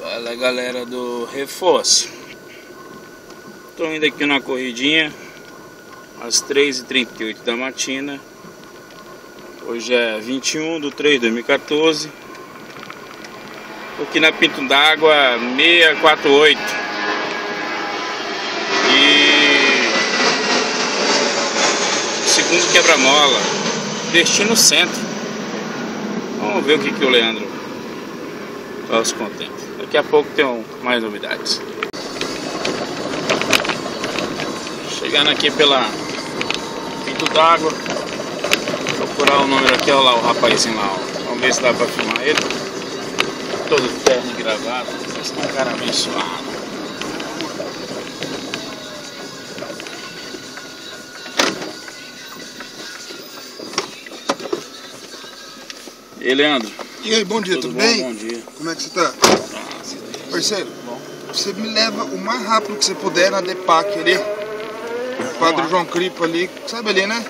Fala galera do reforço. Tô indo aqui na corridinha às 3h38 da matina. Hoje é 21/3/2014. Tô aqui na Pinto d'Água 648 e segundo quebra-mola, destino centro. Vamos ver o que o Leandro tá se contente. Daqui a pouco tem mais novidades. Chegando aqui pela Pinto d'Água, procurar o número aqui, olha lá o rapazinho lá, ó. Vamos ver se dá pra filmar ele. Todo terno e gravado, esse é um cara abençoado. E aí, Leandro? E aí, bom dia, tudo bem? Bom dia. Como é que você tá? Parceiro, você me leva o mais rápido que você puder na DEPAC ali. Padre João Cripo ali, sabe ali, né?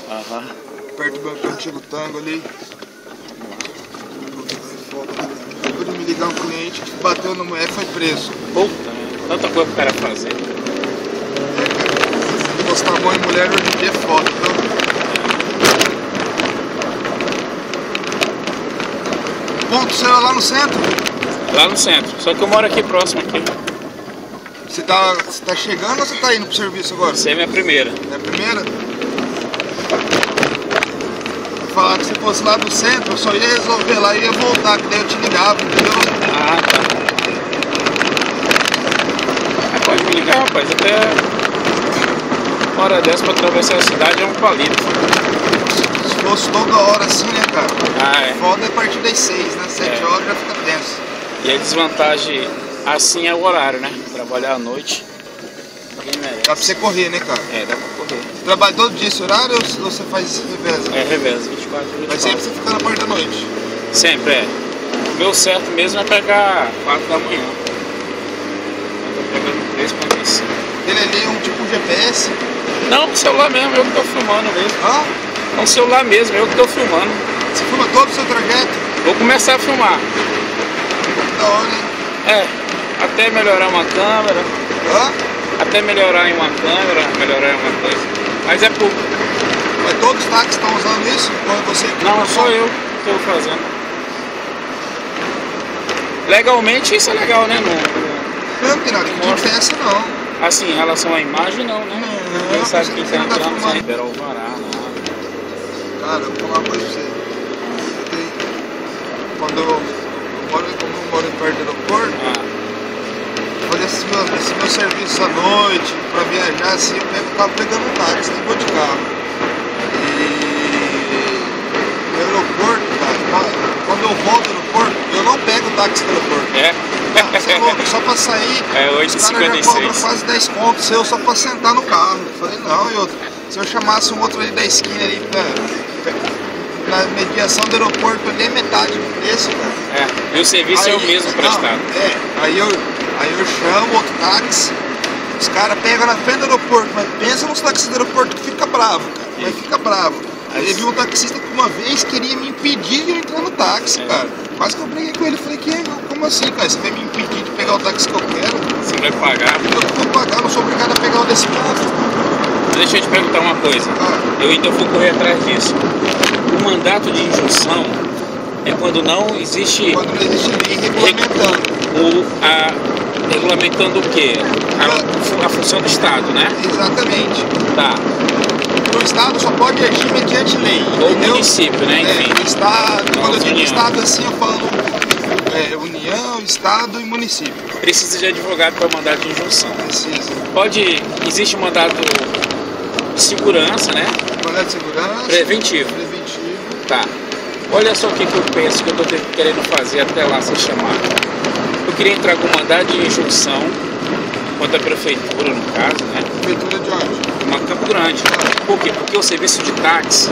Aham. Perto do antigo tango ali. Acabou de me ligar um cliente que bateu na mulher e foi preso. Puta, tanta coisa pro cara fazer. Postar a mão em mulher hoje em dia é foda, então. Ponto seu é lá no centro? Lá no centro, só que eu moro aqui próximo aqui. Você tá chegando ou você tá indo pro serviço agora? Essa é a minha primeira. É a primeira? Vou falar que se fosse lá do centro, eu só ia resolver lá e ia voltar, que daí eu te ligava, entendeu? Ah, tá. Mas pode me ligar, rapaz, até uma hora dessa pra atravessar a cidade é um palito. Se fosse toda hora assim, né, cara? Ah, é. Foda é a partir das 6, né? 7 horas já fica tenso. E a desvantagem assim é o horário, né? Trabalhar à noite. Ninguém merece. Dá pra você correr, né, cara? É, dá pra correr. Trabalha todo dia esse horário ou você faz reversa? É, reveza, 24 horas. Mas sempre você fica na parte da noite? Sempre, é. O meu certo mesmo é pegar 4 da manhã. Eu tô pegando 3:45. Ele ali é um tipo GPS? Não, o celular mesmo, eu que tô filmando mesmo. Hã? É um celular mesmo, eu que tô filmando. Você filma todo o seu trajeto? Vou começar a filmar. Da hora, hein? É, até melhorar uma câmera. Hã? Até melhorar em uma câmera, melhorar em uma coisa. Mas é pouco. Mas todos os táxis estão usando isso? Ou é você? Não, sou eu que estou fazendo. Legalmente isso é legal, né? Não tem nada que diferença, não. Assim, em relação à imagem, não, né? Ninguém sabe quem está entrando sem liberar o vará, nada. Cara, eu vou falar uma coisa pra você. Quando eu moro perto do aeroporto, olha esse meu serviço à noite, pra viajar assim, eu tava pegando um táxi, nem vou de carro. E no aeroporto, cara, quando eu volto do aeroporto, eu não pego o táxi do aeroporto. É? Você é louco, só pra sair, é 8h56. os caras já cobram quase 10 contos seu só pra sentar no carro. Eu falei, não, se eu chamasse um outro ali da esquina ali na mediação do aeroporto ali é metade do preço, cara. É, e o serviço é o mesmo prestado. Aí eu chamo outro táxi, os caras pegam na frente do aeroporto, mas pensa nos taxistas do aeroporto que fica bravo, cara. Mas fica bravo. Aí viu um taxista que uma vez queria me impedir de eu entrar no táxi, cara. Quase que eu briguei com ele, falei, como assim, cara? Você vai me impedir de pegar o táxi que eu quero? Você vai pagar? Eu vou pagar, não sou obrigado a pegar o desse ponto. Deixa eu te perguntar uma coisa. Eu ainda vou correr atrás disso. O mandato de injunção é quando não existe... Quando não existe lei regulamentando. Regulamentando o quê? A função do Estado, né? Exatamente. Tá. O Estado só pode agir mediante lei. Ou o município, né? Enfim. O Estado, não, quando eu digo União. Estado assim, eu falo União, Estado e município. Precisa de advogado para mandato de injunção. Precisa. Existe um mandato de segurança, né? Mandato de segurança. Preventivo. Tá. Olha só o que eu penso que eu tô querendo fazer até lá ser chamado. Eu queria entrar com mandado de injunção contra a prefeitura, no caso, né? Prefeitura de onde? Uma Campo Grande. Por quê? Porque o serviço de táxi,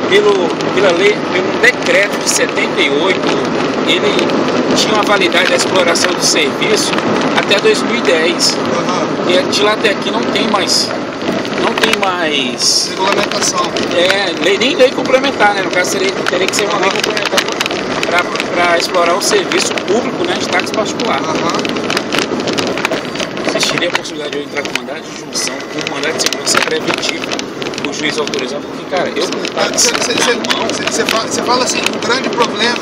pela lei, pelo decreto de 78, ele tinha uma validade da exploração do serviço até 2010. E de lá até aqui não tem mais regulamentação. Nem lei complementar, né? No caso teria que ser uma lei complementar para explorar o serviço público, né, de táxi particular. Existiria a possibilidade de eu entrar com mandado de junção, com um mandado de segurança preventivo, o juiz autorizar, porque, cara, eu com táxi na mão... Você fala assim, o grande problema,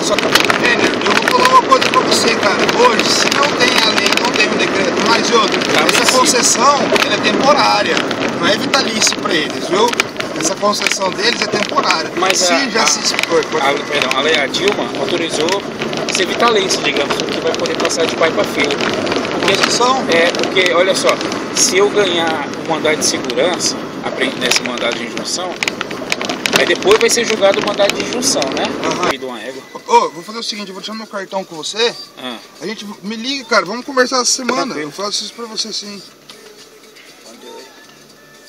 só que, eu vou falar uma coisa pra você, cara. Hoje, se não tem a lei, não tem um decreto, mais outro, essa concessão, ela é temporária, não é vitalícia pra eles, viu? Essa concessão deles é temporária. Mas a lei, a Dilma autorizou ser vitalício, digamos, que vai poder passar de pai para filho. Porque, olha só, se eu ganhar o mandado de segurança, nesse mandado de injunção, aí depois vai ser julgado o mandado de injunção, né? De uma égua. Vou fazer o seguinte, eu vou deixar meu cartão com você. A gente me liga, cara, vamos conversar essa semana. Eu faço isso pra você sim.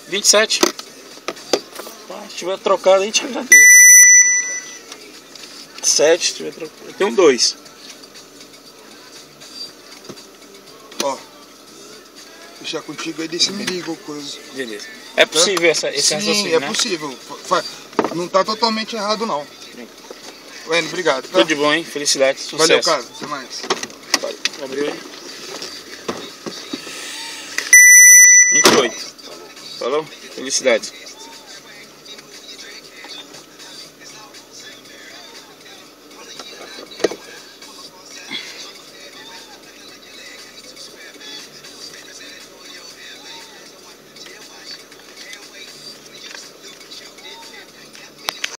27. Se tiver trocado, a gente agradece. 7, se tiver trocado. Eu tenho 2. Deixar contigo aí, daí você me liga ou coisa. Beleza. É possível esse raciocínio, sim, é possível. Não tá totalmente errado, não. Bueno, obrigado. Tá? Tudo de bom, hein? Felicidade, sucesso. Valeu, cara. Até mais. Abriu aí. 28. Falou? Felicidade.